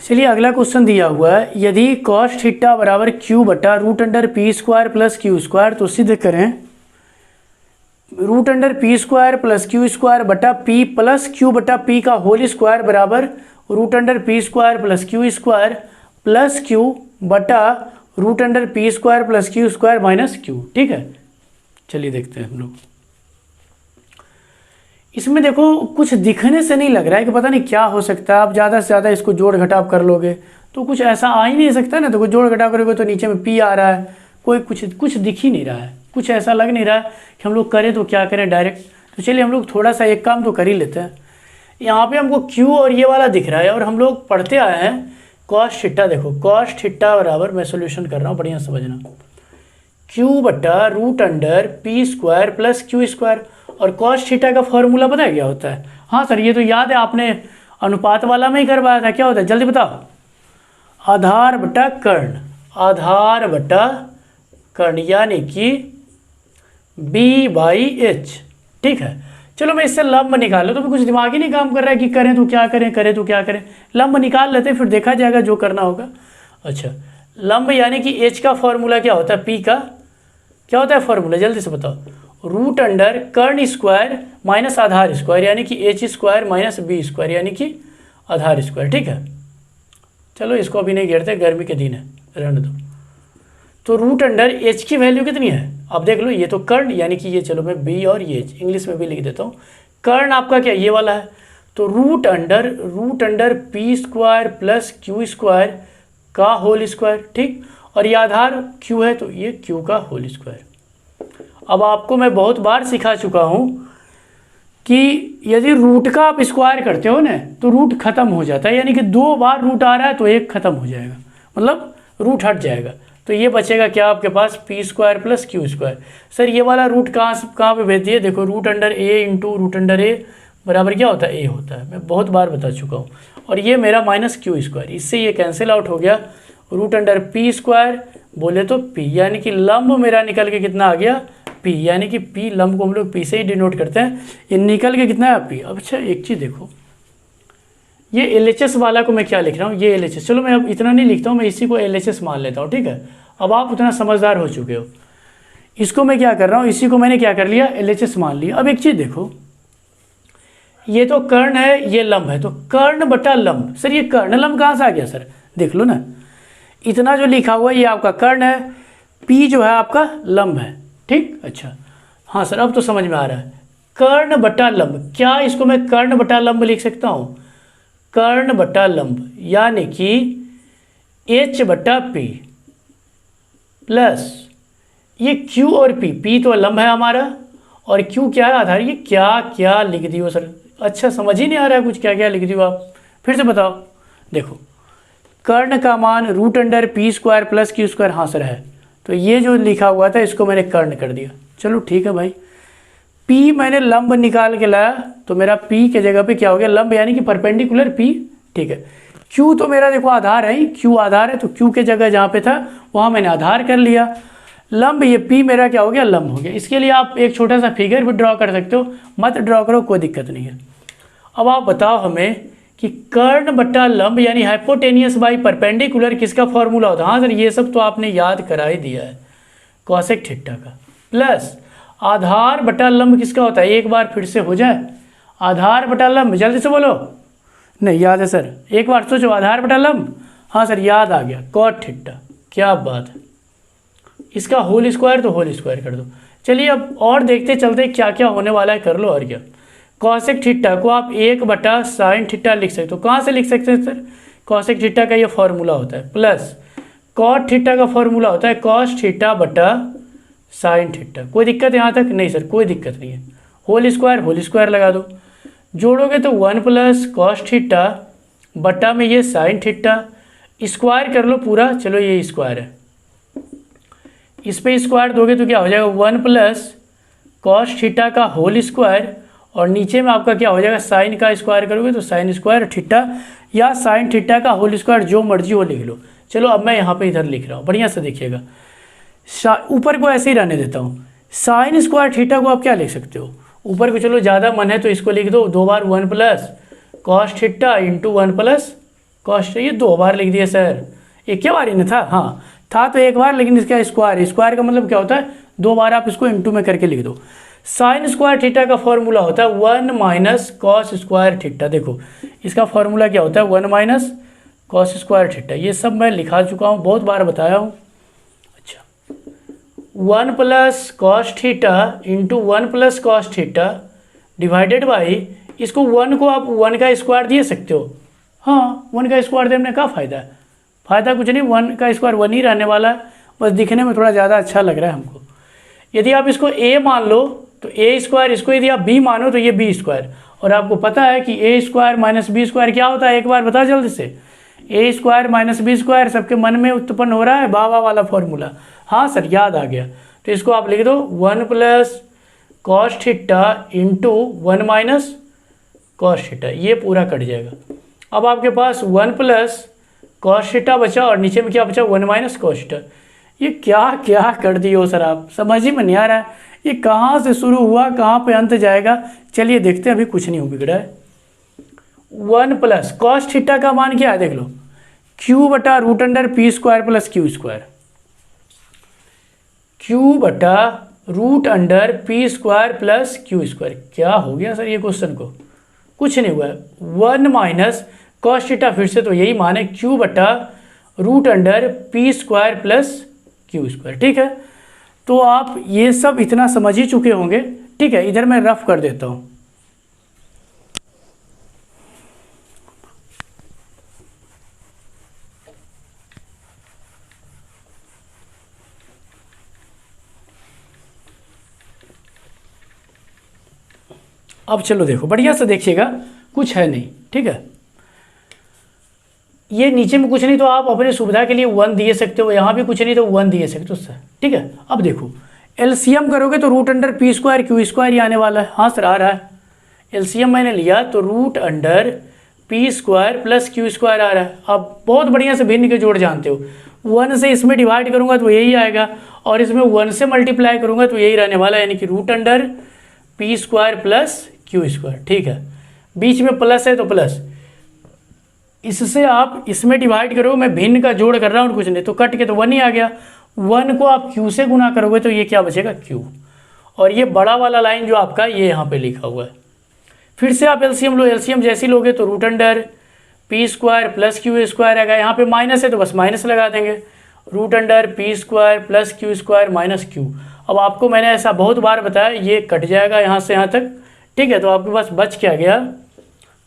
चलिए अगला क्वेश्चन दिया हुआ है, यदि कॉस थीटा बराबर क्यू बटा root under p square plus q square, तो सिद्ध करें root under p square plus q square बटा पी प्लस क्यू बटा पी का होल स्क्वायर बराबर root under p square plus q बटा root under p square plus q square minus q. ठीक है, चलिए देखते हैं हम लोग। इसमें देखो कुछ दिखने से नहीं लग रहा है कि पता नहीं क्या हो सकता है। आप ज़्यादा से ज़्यादा इसको जोड़ घटाव कर लोगे तो कुछ ऐसा आ ही नहीं सकता ना। तो कोई जोड़ घटाव करोगे तो नीचे में पी आ रहा है, कोई कुछ दिख ही नहीं रहा है, कुछ ऐसा लग नहीं रहा है कि हम लोग करें तो क्या करें डायरेक्ट। तो चलिए हम लोग थोड़ा सा एक काम तो कर ही लेते हैं। यहाँ पे हमको क्यू और ये वाला दिख रहा है और हम लोग पढ़ते आए हैं कॉस थीटा। देखो कॉस थीटा बराबर, मैं सोल्यूशन कर रहा हूँ बढ़िया समझना, क्यू बटा root under p square plus q square. और कॉस थीटा का फॉर्मूला पता है क्या होता है? हाँ सर ये तो याद है, आपने अनुपात वाला में ही करवाया था। क्या होता है जल्दी बताओ? आधार बटा कर्ण, आधार बटा कर्ण यानी कि B/H। ठीक है, चलो मैं इससे लंब निकाल लो। तो कुछ दिमाग ही नहीं काम कर रहा है कि करें तो क्या करें, करें तो क्या करें। लंब निकाल लेते हैं फिर देखा जाएगा जो करना होगा। अच्छा, लंब यानी कि H का फॉर्मूला क्या होता है, P का क्या होता है फॉर्मूला, जल्दी से बताओ। रूट अंडर कर्ण स्क्वायर माइनस आधार स्क्वायर यानी कि H square minus B square यानी कि आधार स्क्वायर। ठीक है, चलो इसको अभी नहीं घेरते, गर्मी के दिन है, रहने दो। तो रूट अंडर H की वैल्यू कितनी है आप देख लो। ये तो कर्ण यानी कि ये, चलो मैं B और ये H इंग्लिश में भी लिख देता हूँ। कर्ण आपका क्या ये वाला है, तो root under p square plus q square का होल स्क्वायर। ठीक, और ये आधार Q है तो ये Q का होल स्क्वायर। अब आपको मैं बहुत बार सिखा चुका हूँ कि यदि रूट का आप स्क्वायर करते हो ना तो रूट खत्म हो जाता है, यानी कि 2 बार रूट आ रहा है तो एक खत्म हो जाएगा, मतलब रूट हट जाएगा। तो ये बचेगा क्या आपके पास, p square plus q square. Sir ये वाला रूट कहाँ पे भेज दिए, देखो root under a into root under a बराबर क्या होता है, ए होता है। मैं बहुत बार बता चुका हूँ। और ये मेरा माइनस क्यू स्क्वायर, इससे ये कैंसिल आउट हो गया। रूट अंडर पी स्क्वायर बोले तो पी, यानी कि लंब मेरा निकल के कितना आ गया, पी, यानी कि पी लंब को हम लोग पी से ही डिनोट करते हैं। ये निकल के कितना है पी। अब अच्छा एक चीज़ देखो, ये LHS वाला को मैं क्या लिख रहा हूँ, ये LHS, चलो मैं अब इतना नहीं लिखता हूँ, मैं इसी को LHS मान लेता हूँ। ठीक है, अब आप उतना समझदार हो चुके हो। इसको मैं क्या कर रहा हूँ, इसी को मैंने क्या कर लिया, LHS मान लिया। अब एक चीज़ देखो, ये तो कर्ण है, ये लंब है, तो कर्ण बटा लंब। सर ये कर्ण लंब कहाँ से आ गया सर, देख लो ना, इतना जो लिखा हुआ है ये आपका कर्ण है, पी जो है आपका लंब है, ठीक। अच्छा हाँ सर अब तो समझ में आ रहा है, कर्ण बटा लंब, क्या इसको मैं कर्ण बटा लंब लिख सकता हूँ? कर्ण बटा लंब यानी कि एच बटा पी प्लस ये क्यू और पी तो लंब है हमारा और क्यू क्या है? आधार। ये क्या क्या लिख दियो सर, अच्छा समझ ही नहीं आ रहा है कुछ, क्या क्या लिख दियो आप, फिर से बताओ। देखो कर्ण का मान root under p square plus q square, हाँ सर है, तो ये जो लिखा हुआ था इसको मैंने कर्ण कर दिया। चलो ठीक है भाई, पी मैंने लंब निकाल के लाया तो मेरा पी के जगह पे क्या हो गया? लंब यानी कि परपेंडिकुलर पी, ठीक है। क्यू तो मेरा देखो आधार है ही, क्यू आधार है तो क्यू के जगह जहाँ पे था वहाँ मैंने आधार कर लिया। लंब ये पी मेरा क्या हो गया? लंब हो गया। इसके लिए आप एक छोटा सा फिगर भी ड्रॉ कर सकते हो, मत ड्रॉ करो कोई दिक्कत नहीं है। अब आप बताओ हमें कि कर्ण बटा लंब यानी हाइपोटेनियस बाई परपेंडिकुलर किसका फॉर्मूला होता है? हाँ सर ये सब तो आपने याद करा ही दिया है, कॉसेक थीटा का, प्लस आधार बटा लंब किसका होता है? एक बार फिर से हो जाए, आधार बटा लंब, जल्दी से बोलो। नहीं याद है सर, एक बार सोचो, आधार बटा लंब, हाँ सर याद आ गया, कॉट थीटा, क्या बात है। इसका होल स्क्वायर तो होल स्क्वायर कर दो। चलिए अब और देखते चलते क्या क्या होने वाला है, कर लो और क्या। कॉसेक थीटा को आप 1/sin थीटा लिख सकते हो। कहाँ से लिख सकते हैं सर? कॉसेक थीटा का ये फॉर्मूला होता है, प्लस कॉट थीटा का फॉर्मूला होता है कॉस थीटा बटा साइन थीटा। कोई दिक्कत यहाँ तक? नहीं सर कोई दिक्कत नहीं है। होल स्क्वायर लगा दो, जोड़ोगे तो 1 प्लस कॉस थीटा बटा में ये साइन थीटा, स्क्वायर कर लो पूरा, चलो ये स्क्वायर है, इस पे स्क्वायर दोगे तो क्या हो जाएगा? 1 प्लस कॉस थीटा का होल स्क्वायर, और नीचे में आपका क्या हो जाएगा? साइन का स्क्वायर करोगे तो साइन स्क्वायर थीटा या साइन थीटा का होल स्क्वायर, जो मर्जी हो लिख लो। चलो अब मैं यहाँ पे इधर लिख रहा हूँ, बढ़िया से देखिएगा, ऊपर को ऐसे ही रहने देता हूँ। साइन स्क्वायर थीटा को आप क्या लिख सकते हो? ऊपर को चलो ज़्यादा मन है तो इसको लिख दो, 2 बार 1 plus cos theta into 1 plus cos, ये 2 बार लिख दिया सर, एक क्या बार ही ना था? हाँ था तो एक बार, लेकिन इसका स्क्वायर का मतलब क्या होता है? 2 बार आप इसको इंटू में करके लिख दो। साइन स्क्वायर थीटा का फॉर्मूला होता है 1 माइनस कॉस स्क्वायर थीटा। देखो इसका फॉर्मूला क्या होता है? 1 माइनस कॉस स्क्वायर थीटा। ये सब मैं लिखा चुका हूँ, बहुत बार बताया हूँ। अच्छा 1 plus cos theta into 1 plus cos theta divided by, इसको 1 को आप 1 का स्क्वायर दे सकते हो। हाँ 1 का स्क्वायर देने का फ़ायदा है? फ़ायदा कुछ नहीं, 1 का स्क्वायर 1 ही रहने वाला है, बस दिखने में थोड़ा ज़्यादा अच्छा लग रहा है हमको। यदि आप इसको a मान लो तो a स्क्वायर, इसको यदि आप b मानो तो ये b स्क्वायर, और आपको पता है कि a स्क्वायर माइनस बी स्क्वायर क्या होता है? एक बार बता जल्दी से। a स्क्वायर माइनस बी स्क्वायर सबके मन में उत्पन्न हो रहा है, बाबा वाला फॉर्मूला। हाँ सर याद आ गया, तो इसको आप लिख दो 1 plus cos theta into 1 minus cos theta, ये पूरा कट जाएगा। अब आपके पास 1 प्लस कॉस थीटा बचा और नीचे में क्या बचा? 1 माइनस कॉस थीटा। ये क्या क्या कर दिए हो सर आप, समझ ही में नहीं आ रहा है, ये कहाँ से शुरू हुआ कहाँ पे अंत जाएगा? चलिए देखते हैं, अभी कुछ नहीं हो बिगड़ा है। 1 प्लस कॉस थीटा का मान क्या है? देख लो, क्यू बटा root under p square plus q square, q बटा root under p square plus q square. क्या हो गया सर ये क्वेश्चन को? कुछ नहीं हुआ है। 1 माइनस कॉस थीटा, फिर से तो यही मान है, क्यू बटा root under p square plus q square, ठीक है। तो आप ये सब इतना समझ ही चुके होंगे, ठीक है। इधर मैं रफ कर देता हूँ। अब चलो देखो, बढ़िया से देखिएगा, कुछ है नहीं, ठीक है। ये नीचे में कुछ नहीं तो आप अपनी सुविधा के लिए 1 दिए सकते हो, यहाँ भी कुछ नहीं तो 1 दिए सकते हो सर, ठीक है। अब देखो एलसीएम करोगे तो root under p square q square ही आने वाला है। हाँ सर आ रहा है, एलसीएम मैंने लिया तो root under p square plus q square आ रहा है। अब बहुत बढ़िया से भिन्न के जोड़ जानते हो, 1 से इसमें डिवाइड करूँगा तो यही आएगा, और इसमें 1 से मल्टीप्लाई करूँगा तो यही रहने वाला है, यानी कि root under p square plus q square, ठीक है। बीच में प्लस है तो प्लस, इससे आप इसमें डिवाइड करो, मैं भिन्न का जोड़ कर रहा हूँ कुछ नहीं, तो कट के तो 1 ही आ गया। 1 को आप q से गुना करोगे तो ये क्या बचेगा? q, और ये बड़ा वाला लाइन जो आपका ये यहाँ पे लिखा हुआ है। फिर से आप एलसीएम लो, एलसीएम जैसी लोगे तो root under p square plus q square आएगा, यहाँ पे माइनस है तो बस माइनस लगा देंगे, root under p square plus q square minus q. अब आपको मैंने ऐसा बहुत बार बताया, ये कट जाएगा यहाँ से यहाँ तक, ठीक है। तो आपके पास बच क्या गया,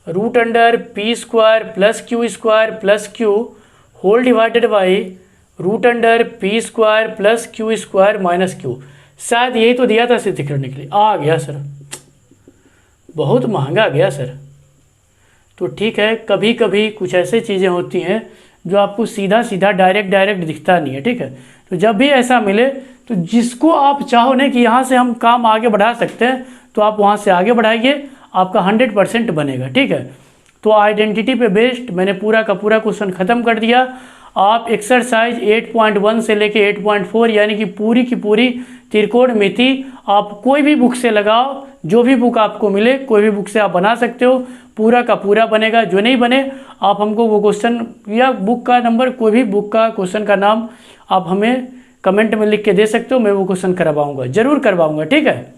root under p square plus q whole divided by root under p square plus q square minus q. शायद यही तो दिया था सिद्ध करने के लिए, आ गया सर, बहुत महंगा गया सर। तो ठीक है, कभी कभी कुछ ऐसे चीज़ें होती हैं जो आपको सीधा सीधा डायरेक्ट दिखता नहीं है, ठीक है। तो जब भी ऐसा मिले तो जिसको आप चाहो ना कि यहाँ से हम काम आगे बढ़ा सकते हैं तो आप वहाँ से आगे बढ़ाइए, आपका 100% बनेगा, ठीक है। तो आइडेंटिटी पे बेस्ड मैंने पूरा का पूरा क्वेश्चन ख़त्म कर दिया। आप एक्सरसाइज 8.1 से लेके 8.4 यानी कि पूरी की पूरी त्रिकोणमिति आप कोई भी बुक से लगाओ, जो भी बुक आपको मिले कोई भी बुक से आप बना सकते हो, पूरा का पूरा बनेगा। जो नहीं बने आप हमको वो क्वेश्चन या बुक का नंबर, कोई भी बुक का क्वेश्चन का नाम आप हमें कमेंट में लिख के दे सकते हो, मैं वो क्वेश्चन करवाऊँगा, ज़रूर करवाऊँगा, ठीक है।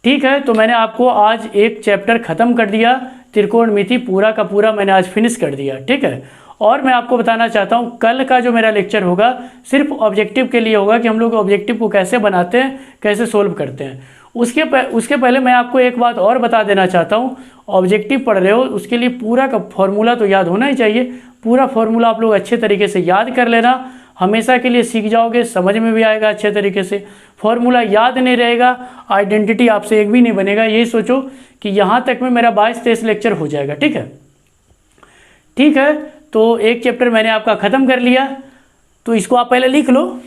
ठीक है, तो मैंने आपको आज एक चैप्टर ख़त्म कर दिया, त्रिकोणमिति पूरा का पूरा मैंने आज फिनिश कर दिया, ठीक है। और मैं आपको बताना चाहता हूँ कल का जो मेरा लेक्चर होगा सिर्फ ऑब्जेक्टिव के लिए होगा कि हम लोग ऑब्जेक्टिव को कैसे बनाते हैं, कैसे सोल्व करते हैं। उसके पहले मैं आपको एक बात और बता देना चाहता हूँ, ऑब्जेक्टिव पढ़ रहे हो उसके लिए पूरा का फॉर्मूला तो याद होना ही चाहिए। पूरा फॉर्मूला आप लोग अच्छे तरीके से याद कर लेना, हमेशा के लिए सीख जाओगे, समझ में भी आएगा अच्छे तरीके से। फॉर्मूला याद नहीं रहेगा, आइडेंटिटी आपसे एक भी नहीं बनेगा। यही सोचो कि यहाँ तक में मेरा 22-23 लेक्चर हो जाएगा, ठीक है। ठीक है, तो एक चैप्टर मैंने आपका ख़त्म कर लिया, तो इसको आप पहले लिख लो।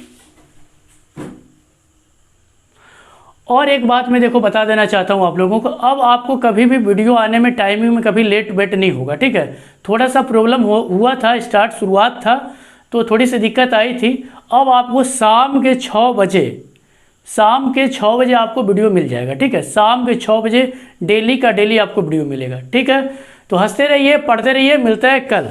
और एक बात मैं देखो बता देना चाहता हूँ आप लोगों को, अब आपको कभी भी वीडियो आने में टाइमिंग में कभी लेट वेट नहीं होगा, ठीक है। थोड़ा सा प्रॉब्लम हुआ था, शुरुआत था तो थोड़ी सी दिक्कत आई थी। अब आपको शाम के 6 बजे आपको वीडियो मिल जाएगा, ठीक है। शाम के 6 बजे डेली का डेली आपको वीडियो मिलेगा, ठीक है। तो हंसते रहिए, पढ़ते रहिए, मिलता है कल।